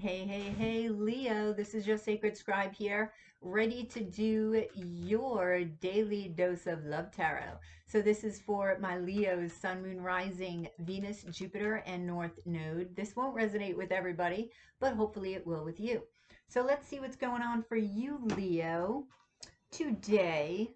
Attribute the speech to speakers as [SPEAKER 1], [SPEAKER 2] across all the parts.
[SPEAKER 1] Hey, hey, hey, Leo, this is your sacred scribe here, ready to do your daily dose of love tarot. So this is for my Leos, Sun, Moon, Rising, Venus, Jupiter, and North Node. This won't resonate with everybody, but hopefully it will with you. So let's see what's going on for you, Leo, today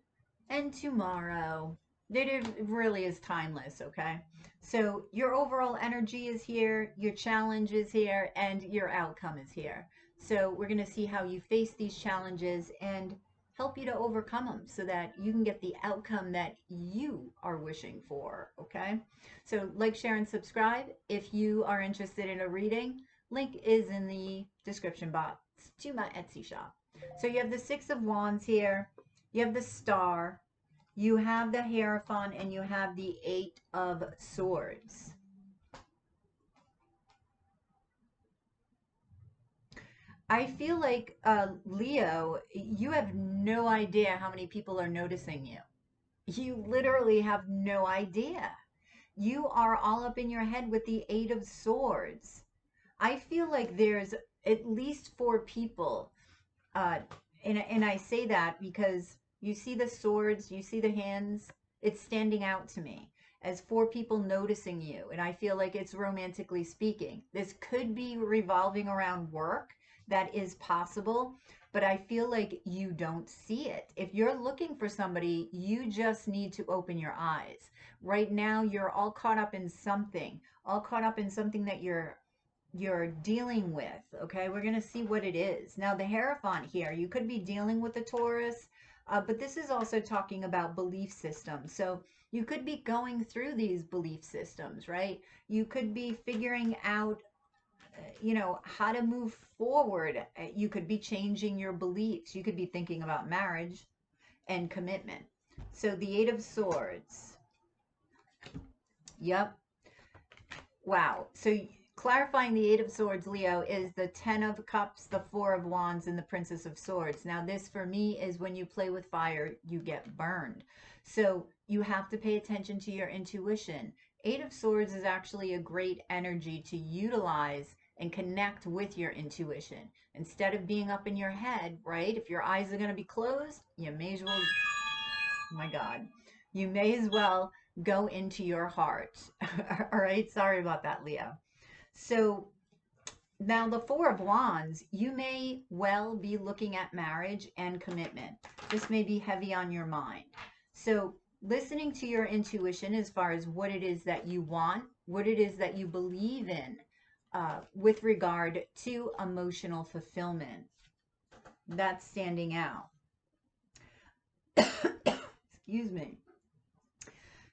[SPEAKER 1] and tomorrow. It really is timeless, okay? So your overall energy is here, your challenge is here, and your outcome is here. So we're going to see how you face these challenges and help you to overcome them so that you can get the outcome that you are wishing for, okay? So like, share, and subscribe. If you are interested in a reading, link is in the description box to my Etsy shop. So you have the Six of Wands here, you have the Star, you have the Hierophant, and you have the Eight of Swords. I feel like, Leo, you have no idea how many people are noticing you. You literally have no idea. You are all up in your head with the Eight of Swords. I feel like there's at least four people, uh, and I say that because you see the swords, you see the hands, it's standing out to me as four people noticing you. And I feel like it's romantically speaking. This could be revolving around work. That is possible. But I feel like you don't see it. If you're looking for somebody, you just need to open your eyes. Right now, you're all caught up in something, all caught up in something that you're dealing with. Okay, we're going to see what it is. Now, the Hierophant here, you could be dealing with the Taurus, but this is also talking about belief systems. So you could be going through these belief systems, right? You could be figuring out, how to move forward. You could be changing your beliefs. You could be thinking about marriage and commitment. So the Eight of Swords. Yep. Wow. So clarifying the Eight of Swords, Leo, is the Ten of Cups, the Four of Wands, and the Princess of Swords. Now, this for me is when you play with fire, you get burned. So you have to pay attention to your intuition. Eight of Swords is actually a great energy to utilize and connect with your intuition. Instead of being up in your head, right? If your eyes are going to be closed, you may as well, oh my God, you may as well go into your heart. All right. Sorry about that, Leo. So now the Four of Wands, you may well be looking at marriage and commitment. This may be heavy on your mind. So listening to your intuition as far as what it is that you want, what it is that you believe in, with regard to emotional fulfillment. That's standing out. Excuse me.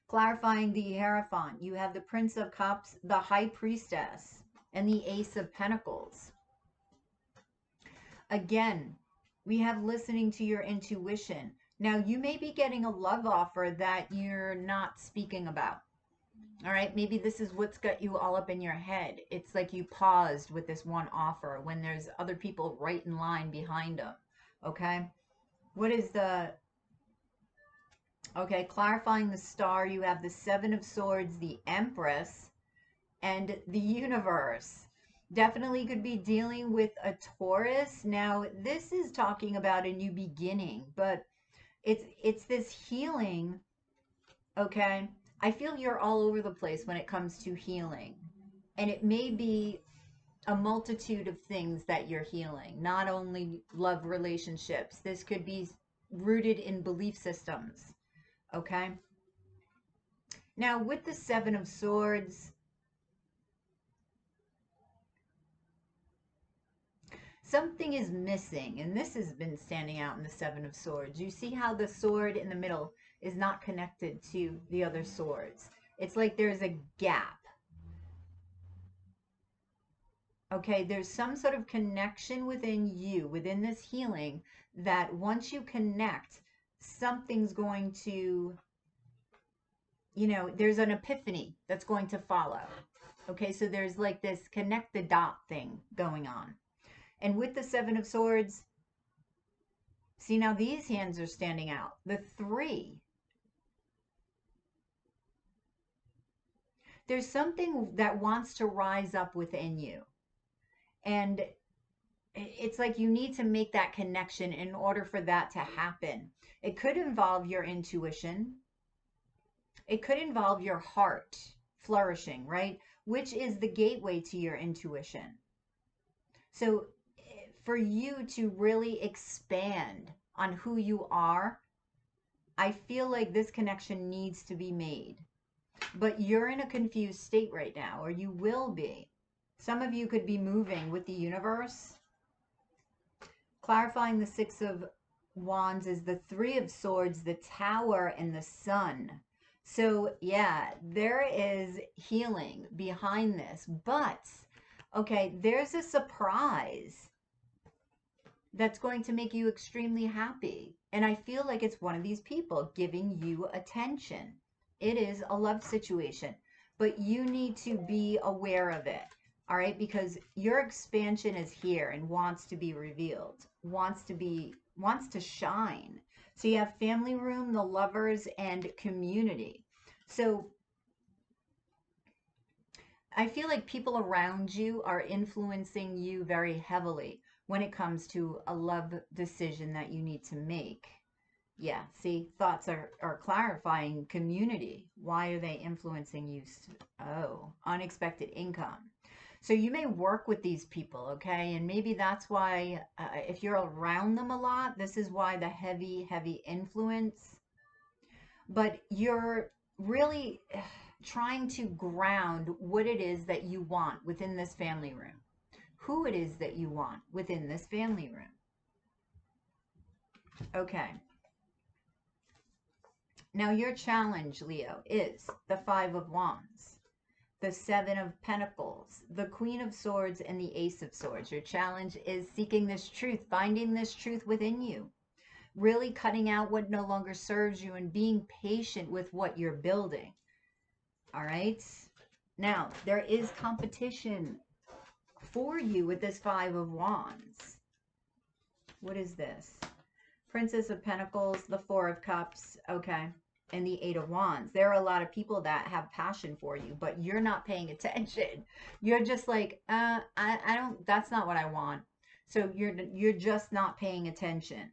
[SPEAKER 1] Clarifying the Hierophant, you have the Prince of Cups, the High Priestess, and the Ace of Pentacles. Again, we have listening to your intuition. Now, you may be getting a love offer that you're not speaking about. All right, maybe this is what's got you all up in your head. It's like you paused with this one offer when there's other people right in line behind them. Okay, what is the... Okay, clarifying the Star, you have the Seven of Swords, the Empress, and the Universe. Definitely could be dealing with a Taurus. Now, this is talking about a new beginning, but it's this healing, okay? I feel you're all over the place when it comes to healing. And it may be a multitude of things that you're healing, not only love relationships. This could be rooted in belief systems, okay? Now, with the Seven of Swords, something is missing, and this has been standing out in the Seven of Swords. You see how the sword in the middle is not connected to the other swords. It's like there's a gap. Okay, there's some sort of connection within you, within this healing, that once you connect, something's going to, there's an epiphany that's going to follow. Okay, so there's like this connect the dot thing going on. And with the Seven of Swords, see, now these hands are standing out. The Three. There's something that wants to rise up within you. And it's like you need to make that connection in order for that to happen. It could involve your intuition. It could involve your heart flourishing, right? Which is the gateway to your intuition. So for you to really expand on who you are, I feel like this connection needs to be made. But you're in a confused state right now, or you will be. Some of you could be moving with the universe. Clarifying the Six of Wands is the Three of Swords, the Tower, and the Sun. So yeah, there is healing behind this. But, okay, there's a surprise that's going to make you extremely happy. And I feel like it's one of these people giving you attention. It is a love situation, but you need to be aware of it. All right, because your expansion is here and wants to be revealed, wants to shine. So you have family room, the lovers, and community. So I feel like people around you are influencing you very heavily when it comes to a love decision that you need to make. Yeah, see, thoughts are clarifying community. Why are they influencing you? Oh, unexpected income. So you may work with these people, okay? And maybe that's why, if you're around them a lot, this is why the heavy, heavy influence. But you're really trying to ground what it is that you want within this family room, who it is that you want within this family room. Okay. Now your challenge, Leo, is the Five of Wands, the Seven of Pentacles, the Queen of Swords, and the Ace of Swords. Your challenge is seeking this truth, finding this truth within you, really cutting out what no longer serves you and being patient with what you're building. All right. Now, there is competition for you with this Five of Wands. What is this? Princess of Pentacles, the Four of Cups. Okay. And the Eight of Wands. There are a lot of people that have passion for you, but you're not paying attention. You're just like, I don't, that's not what I want. So you're just not paying attention.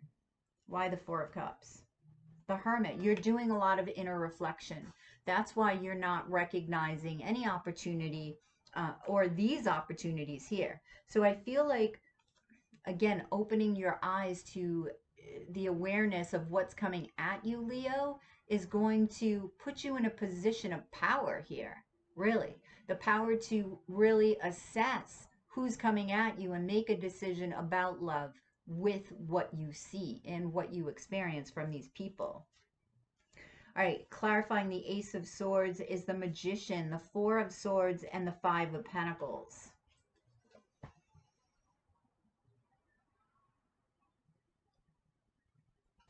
[SPEAKER 1] Why the Four of Cups? The Hermit. You're doing a lot of inner reflection. That's why you're not recognizing any opportunity or these opportunities here. So I feel like, again, opening your eyes to the awareness of what's coming at you, Leo, is going to put you in a position of power here. Really. The power to really assess who's coming at you and make a decision about love with what you see and what you experience from these people. All right, clarifying the Ace of Swords is the Magician, the Four of Swords, and the Five of Pentacles.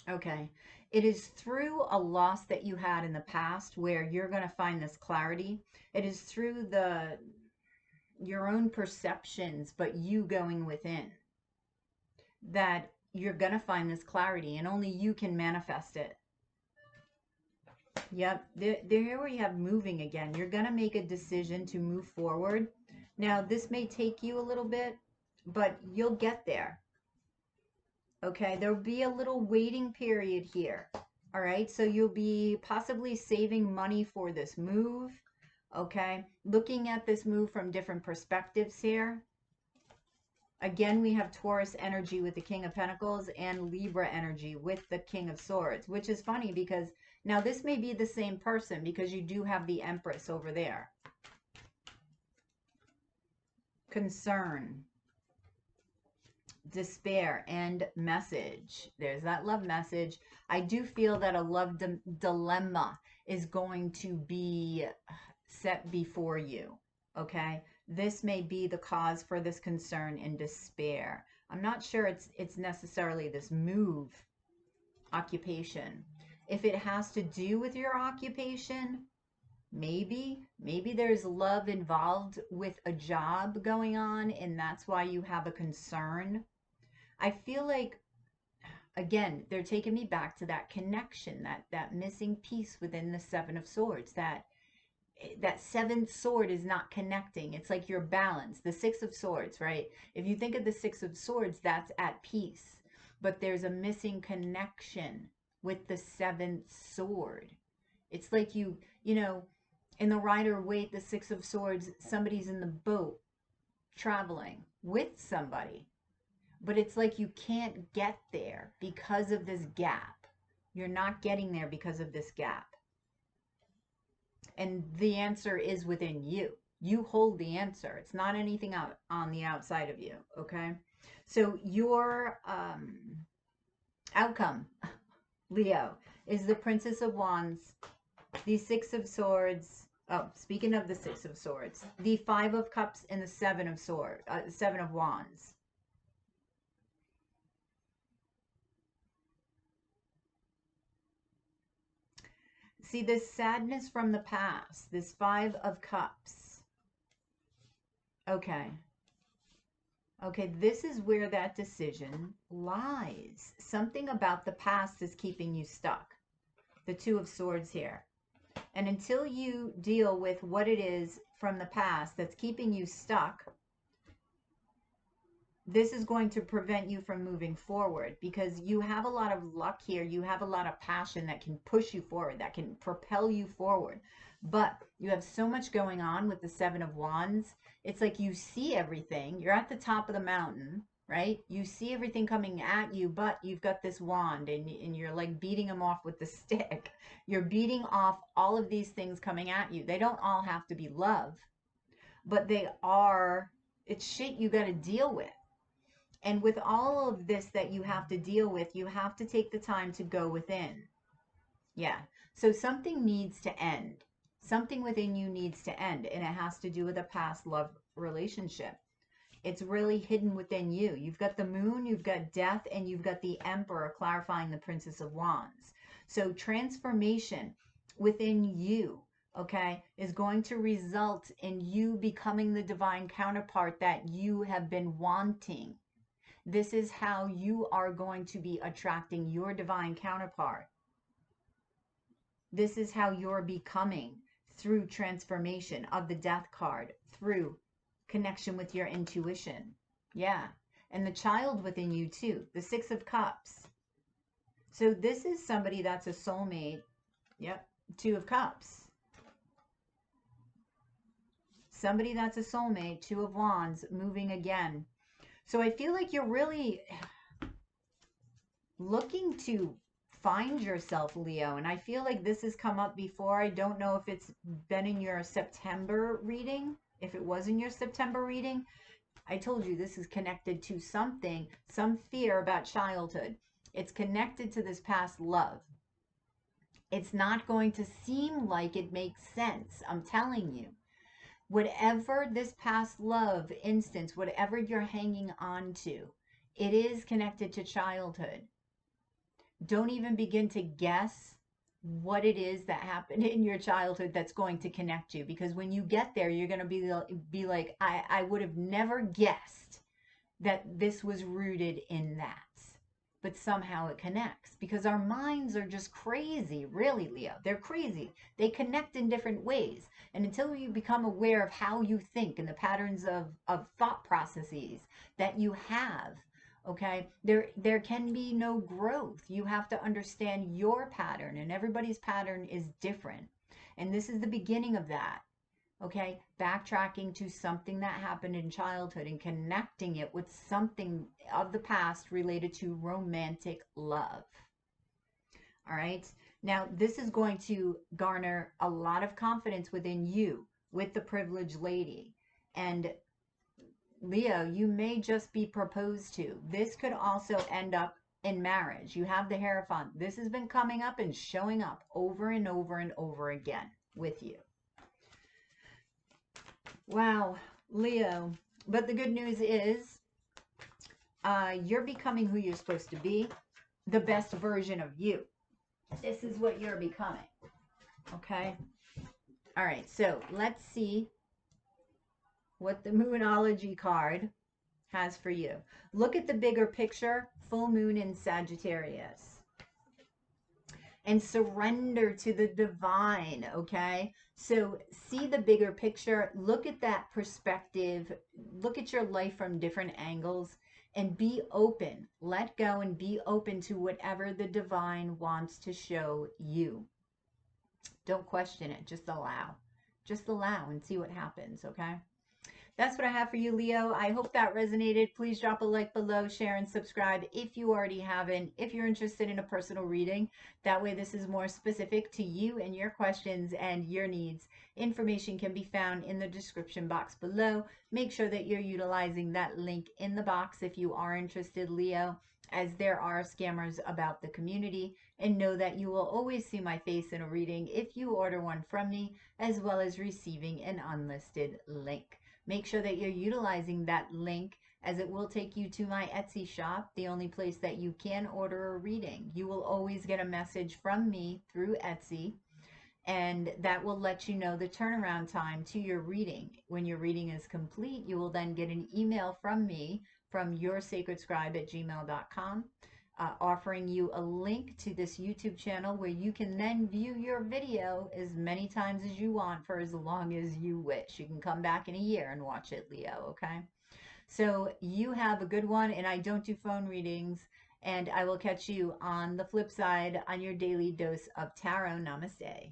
[SPEAKER 1] Okay, it is through a loss that you had in the past where you're going to find this clarity. It is through your own perceptions, but you going within, that you're going to find this clarity, and only you can manifest it. Yep, here we have moving again. You're going to make a decision to move forward. Now, this may take you a little bit, but you'll get there. Okay, there'll be a little waiting period here. All right, so you'll be possibly saving money for this move. Okay, looking at this move from different perspectives here. Again, we have Taurus energy with the King of Pentacles and Libra energy with the King of Swords, which is funny because now this may be the same person because you do have the Empress over there. Concern, despair, and message. There's that love message. I do feel that a love dilemma is going to be set before you. Okay, this may be the cause for this concern and despair. I'm not sure it's necessarily this move, occupation. If it has to do with your occupation, maybe there's love involved with a job going on, and that's why you have a concern. I feel like, again, they're taking me back to that connection, that missing piece within the Seven of Swords, that that seventh sword is not connecting. It's like your balance. The Six of Swords, right? If you think of the Six of Swords, that's at peace. But there's a missing connection with the seventh sword. It's like you know, in the Rider-Waite, the Six of Swords, somebody's in the boat traveling with somebody. But it's like you can't get there because of this gap. You're not getting there because of this gap. And the answer is within you. You hold the answer. It's not anything out on the outside of you, okay? So your outcome, Leo, is the Princess of Wands, the Six of Swords. Oh, speaking of the Six of Swords, the Five of Cups and the Seven of Wands. See, this sadness from the past, this Five of Cups. Okay. Okay, this is where that decision lies. Something about the past is keeping you stuck. The Two of Swords here. And until you deal with what it is from the past that's keeping you stuck, this is going to prevent you from moving forward, because you have a lot of luck here. You have a lot of passion that can push you forward, that can propel you forward. But you have so much going on with the Seven of Wands. It's like you see everything. You're at the top of the mountain, right? You see everything coming at you, but you've got this wand and you're like beating them off with the stick. You're beating off all of these things coming at you. They don't all have to be love, but they are, it's shit you got to deal with. And with all of this that you have to deal with, you have to take the time to go within. Yeah. So something needs to end. Something within you needs to end. And it has to do with a past love relationship. It's really hidden within you. You've got the Moon, you've got Death, and you've got the Emperor clarifying the Princess of Wands. So transformation within you, okay, is going to result in you becoming the divine counterpart that you have been wanting. This is how you are going to be attracting your divine counterpart. This is how you're becoming, through transformation of the Death card, through connection with your intuition. Yeah. And the child within you too, the Six of Cups. So this is somebody that's a soulmate. Yep. Two of Cups. Somebody that's a soulmate, Two of Wands, moving again. So I feel like you're really looking to find yourself, Leo. And I feel like this has come up before. I don't know if it's been in your September reading. If it was in your September reading, I told you this is connected to something, some fear about childhood. It's connected to this past love. It's not going to seem like it makes sense. I'm telling you. Whatever this past love instance, whatever you're hanging on to, it is connected to childhood. Don't even begin to guess what it is that happened in your childhood that's going to connect you. Because when you get there, you're going to be like, I would have never guessed that this was rooted in that. But somehow it connects, because our minds are just crazy, really, Leo. They're crazy. They connect in different ways. And until you become aware of how you think and the patterns of thought processes that you have, okay, there can be no growth. You have to understand your pattern, and everybody's pattern is different. And this is the beginning of that. Okay, backtracking to something that happened in childhood and connecting it with something of the past related to romantic love. All right, now this is going to garner a lot of confidence within you with the privileged lady. And Leo, you may just be proposed to. This could also end up in marriage. You have the Hierophant. This has been coming up and showing up over and over and over again with you. Wow, Leo. But the good news is you're becoming who you're supposed to be, the best version of you. This is what you're becoming. Okay? All right, so let's see what the Moonology card has for you. Look at the bigger picture, full moon in Sagittarius. And surrender to the divine, okay? So see the bigger picture, look at that perspective, look at your life from different angles, and be open. Let go and be open to whatever the divine wants to show you. Don't question it, just allow. Just allow and see what happens, okay? That's what I have for you, Leo. I hope that resonated. Please drop a like below, share, and subscribe if you already haven't. If you're interested in a personal reading, that way this is more specific to you and your questions and your needs. Information can be found in the description box below. Make sure that you're utilizing that link in the box if you are interested, Leo, as there are scammers about the community. And know that you will always see my face in a reading if you order one from me, as well as receiving an unlisted link. Make sure that you're utilizing that link, as it will take you to my Etsy shop, the only place that you can order a reading. You will always get a message from me through Etsy, and that will let you know the turnaround time to your reading. When your reading is complete, you will then get an email from me, from yoursacredscribe@gmail.com, offering you a link to this YouTube channel where you can then view your video as many times as you want for as long as you wish. You can come back in a year and watch it, Leo, okay? So you have a good one, and I don't do phone readings, and I will catch you on the flip side on your daily dose of tarot. Namaste.